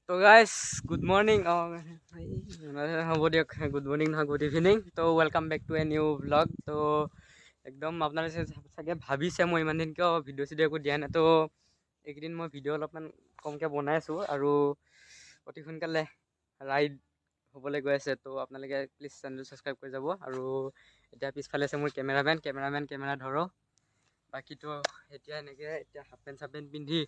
তো guys good morning হ'ব দিয়ক গুড মৰ্ণিং নহয় গুড ইভিনিং তো welcome back to a new blog তো একদম আপোনালোকে চাগে ভাবিছে মই ইমান দিন কিয় ভিডিঅ' চিডিঅ' একো দিয়া নাই তো এইকেইদিন মই ভিডিঅ' অলপমান কমকৈ বনাই আছোঁ আৰু অতি সোনকালে ৰাইড হ'বলৈ গৈ আছে তো আপোনালোকে প্লিজ চেনেলটো ছাবস্ক্ৰাইব কৰি যাব আৰু এতিয়া পিছফালে আছে মোৰ কেমেৰা ধৰক বাকীতো এতিয়া এনেকৈ এতিয়া হাফ পেণ্ট চাফ পেণ্ট পিন্ধি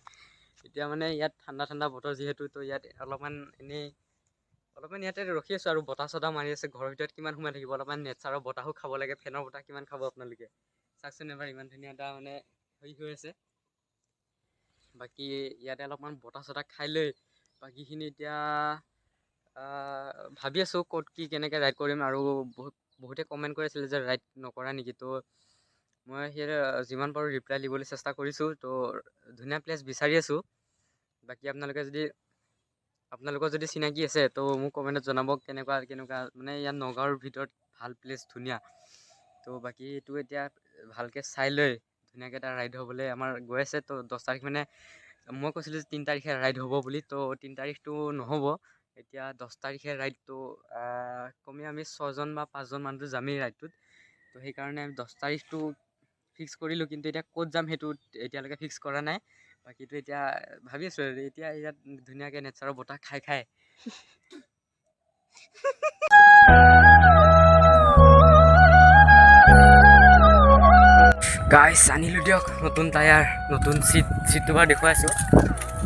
এতিয়া মানে ইয়াত ঠাণ্ডা বতৰ যিহেতু তো ইয়াত অলপমান ইয়াতে ৰখি আছোঁ আৰু বতাহ চতাহ মাৰি আছে ঘৰৰ ভিতৰত কিমান সোমাই থাকিব অলপমান নেচাৰৰ বতাহো খাব লাগে ফেনৰ বতাহ কিমান খাব আপোনালোকে চাওকচোন এবাৰ ইমান ধুনীয়া এটা মানে হেৰি হৈ আছে বাকী ইয়াতে অলপমান বতাহ চতাহ খাই লৈ বাকীখিনি এতিয়া ভাবি আছোঁ ক'ত কি কেনেকৈ ৰাইড কৰিম আৰু বহুতে কমেণ্ট কৰি আছিলে যে ৰাইড নকৰা নেকি তো মই সেই যিমান পাৰোঁ ৰিপ্লাই দিবলৈ চেষ্টা কৰিছোঁ তো ধুনীয়া প্লেচ বিচাৰি আছোঁ বাকী আপোনালোকৰ যদি চিনাকি আছে তো মোক কমেণ্টত জনাব কেনেকুৱা মানে ইয়াত নগাঁৱৰ ভিতৰত ভাল প্লেচ ধুনীয়া তো বাকী এইটো এতিয়া ভালকৈ চাই লৈ ধুনীয়াকৈ এটা ৰাইড হ'বলৈ আমাৰ গৈ আছে তো 10 তাৰিখ মানে মই কৈছিলোঁ যে 3 তাৰিখে ৰাইড হ'ব বুলি তো 3 তাৰিখটো নহ'ব এতিয়া 10 তাৰিখে ৰাইডটো কমেও আমি 6জন বা 5জন মানুহটো যামেই ৰাইডটোত তো সেইকাৰণে আমি 10 তাৰিখটো ফিক্স কৰিলোঁ কিন্তু এতিয়া ক'ত যাম সেইটো এতিয়ালৈকে ফিক্স কৰা নাই বাকীটো এতিয়া ভাবি আছোঁ আৰু এতিয়া ইয়াত ধুনীয়াকৈ নেচাৰৰ বতাহ খাই গাইছ আনিলোঁ দিয়ক নতুন টায়াৰ নতুন চিটটো বাৰু দেখুৱাইছোঁ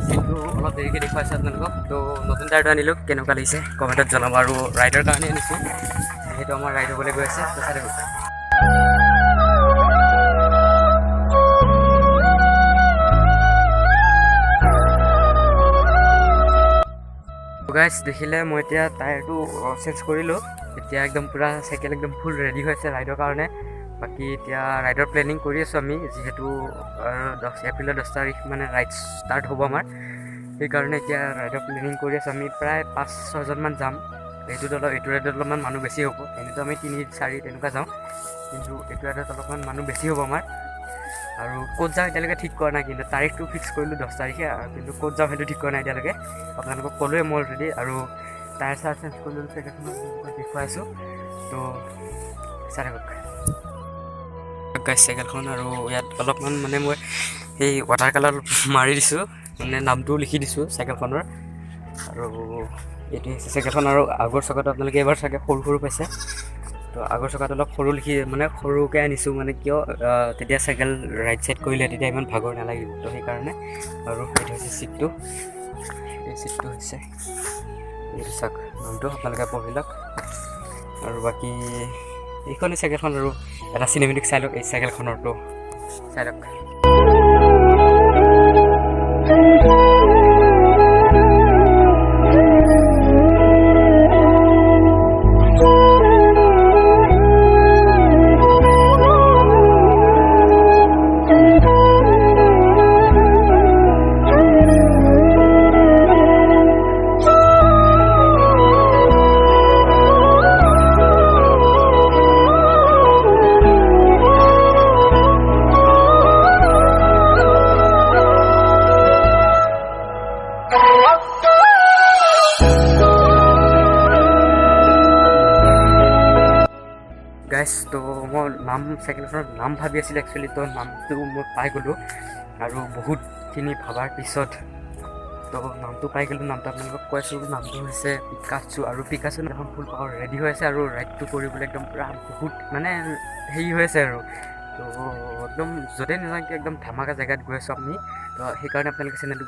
চিটটো অলপ দেৰিকৈ দেখুৱাইছোঁ আপোনালোকক তো নতুন টায়াৰটো আনিলোঁ কেনেকুৱা লাগিছে কমেণ্টত জনাব আৰু ৰাইডৰ কাৰণে আনিছোঁ যিহেতু আমাৰ ৰাইড হ'বলৈ গৈ আছে তো চাই থাকক গাইছ দেখিলে মই এতিয়া টায়াৰটো চেঞ্জ কৰিলোঁ এতিয়া একদম পূৰা চাইকেল একদম ফুল ৰেডি হৈ আছে ৰাইডৰ কাৰণে বাকী এতিয়া ৰাইডৰ প্লেনিং কৰি আছোঁ আমি যিহেতু এপ্ৰিলৰ 10 তাৰিখ মানে ৰাইড ষ্টাৰ্ট হ'ব আমাৰ সেইকাৰণে এতিয়া ৰাইডৰ প্লেনিং কৰি আছোঁ আমি প্ৰায় 5-6জনমান যাম এইটো ৰাইডত অলপমান মানুহ বেছি হ'ব এনেতো আমি 3-4 তেনেকুৱা যাওঁ কিন্তু এইটো ৰাইডত অলপমান মানুহ বেছি হ'ব আমাৰ আৰু ক'ত যাওঁ এতিয়ালৈকে ঠিক কৰা নাই কিন্তু তাৰিখটো ফিক্স কৰিলোঁ 10 তাৰিখে কিন্তু ক'ত যাওঁ সেইটো ঠিক কৰা নাই এতিয়ালৈকে আপোনালোকক ক'লোৱে মই অলৰেডি আৰু টায়াৰ চায়াৰ চেঞ্জ কৰিলোঁ চাইকেলখনত দেখুৱাই আছোঁ তো চাই থাকক চাইকেলখন আৰু ইয়াত অলপমান মানে মই সেই ৱাটাৰ কালাৰ মাৰি দিছোঁ মানে নামটোও লিখি দিছোঁ চাইকেলখনৰ আৰু এইটো হৈছে চাইকেলখন আৰু আগৰ চকাটো আপোনালোকে এবাৰ চাগে সৰু পাইছে তো আগৰ চকাটো অলপ সৰু মানে সৰুকৈ আনিছোঁ মানে কিয় তেতিয়া চাইকেল ৰাইড চাইড কৰিলে তেতিয়া ইমান ভাগৰ নালাগিব তো সেইকাৰণে আৰু এইটো হৈছে চিটটো এই চিটটো হৈছে এইটো চাওক নামটো আপোনালোকে পঢ়ি লওক আৰু বাকী এইখনেই চাইকেলখন আৰু এটা চিনেমেটিক চাই লওক এই চাইকেলখনৰটো চাই লওক গাইছ তো মই চাইকেলখনৰ নাম ভাবি আছিলোঁ একচুৱেলি তো নামটো মই পাই গ'লোঁ আৰু বহুতখিনি ভাবাৰ পিছত তো নামটো পাই গ'লোঁ নামটো আপোনালোকক কৈছোঁ নামটো হৈছে পিকাচু আৰু পিকাচু এখন ফুল পাৱাৰ ৰেডি হৈ আছে আৰু ৰাইডটো কৰিবলৈ একদম পূৰা বহুত মানে হেৰি হৈ আছে আৰু তো একদম য'তে নাজানকৈ একদম ধামাকা জেগাত গৈ আছোঁ আমি তো সেইকাৰণে আপোনালোকে চেনেলটো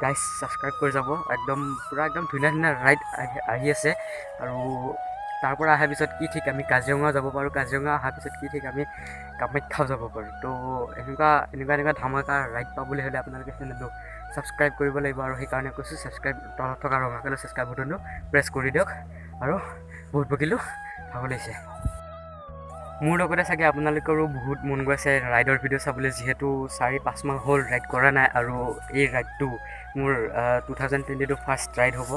গাইছ ছাবস্ক্ৰাইব কৰি যাব একদম পূৰা একদম ধুনীয়া ৰাইড আহি আছে আৰু তাৰ পৰা অহাৰ পিছত কি ঠিক আমি কাজিৰঙাও যাব পাৰোঁ কাজিৰঙা অহাৰ পিছত কি ঠিক আমি কামাখ্যাও যাব পাৰোঁ তো এনেকুৱা ধামাকা ৰাইড পাবলৈ হ'লে আপোনালোকে চেনেলটো ছাবস্ক্ৰাইব কৰিব লাগিব আৰু সেইকাৰণে কৈছোঁ ছাবস্ক্ৰাইব তলত থকা ৰঙা কালাৰ ছাবস্ক্ৰাইব বাটনটো প্ৰেছ কৰি দিয়ক আৰু বহুত বকিলোঁ ভাগৰ লাগিছে মোৰ লগতে চাগে আপোনালোকৰো বহুত মন গৈ আছে ৰাইডৰ ভিডিঅ' চাবলৈ যিহেতু 4-5 মাহ হ'ল ৰাইড কৰা নাই আৰু এই ৰাইডটো মোৰ 2022 ফাৰ্ষ্ট ৰাইড হ'ব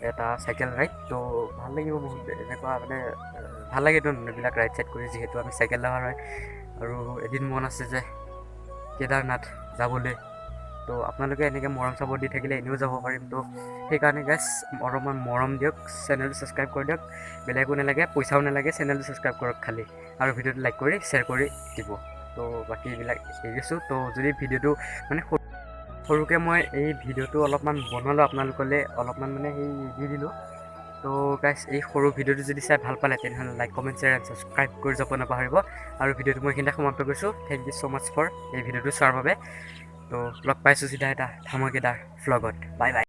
এটা চাইকেল ৰাইড তো ভাল লাগিব বহুত এনেকুৱা মানে ভাল লাগেতো এইবিলাক ৰাইড চাইড কৰি যিহেতু আমি চাইকেল লাভাৰ হয় আৰু এদিন মন আছে যে কেদাৰনাথ যাবলৈ তো আপোনালোকে এনেকৈ মৰম চাপৰ্ট দি থাকিলে এনেও যাব পাৰিম। তো সেইকাৰণে গাইজ অলপমান মৰম দিয়ক, চেনেলটো ছাবস্ক্ৰাইব কৰি দিয়ক, বেলেগো নালাগে, পইচাও নালাগে, চেনেলটো ছাবস্ক্ৰাইব কৰক খালি, আৰু ভিডিঅ'টো লাইক কৰি শ্বেয়াৰ কৰি দিব। তো বাকী এইবিলাক এৰিছোঁ। তো যদি ভিডিঅ'টো মানে সৰুকৈ মই এই ভিডিঅ'টো অলপমান বনালোঁ আপোনালোকলৈ, অলপমান মানে সেই দি দিলোঁ। তো গাইজ এই সৰু ভিডিঅ'টো যদি চাই ভাল পালে তেনেহ'লে like comment share and subscribe কৰি যাব নাপাহৰিব। আৰু ভিডিঅ'টো মই এইখিনিতে সমাপ্ত কৰিছোঁ। Thank you so' much for এই ভিডিঅ'টো চোৱাৰ বাবে। তো লগ পাইছোঁ চিধা এটা ধামাকেদাৰ ভ্লগত। Bye bye.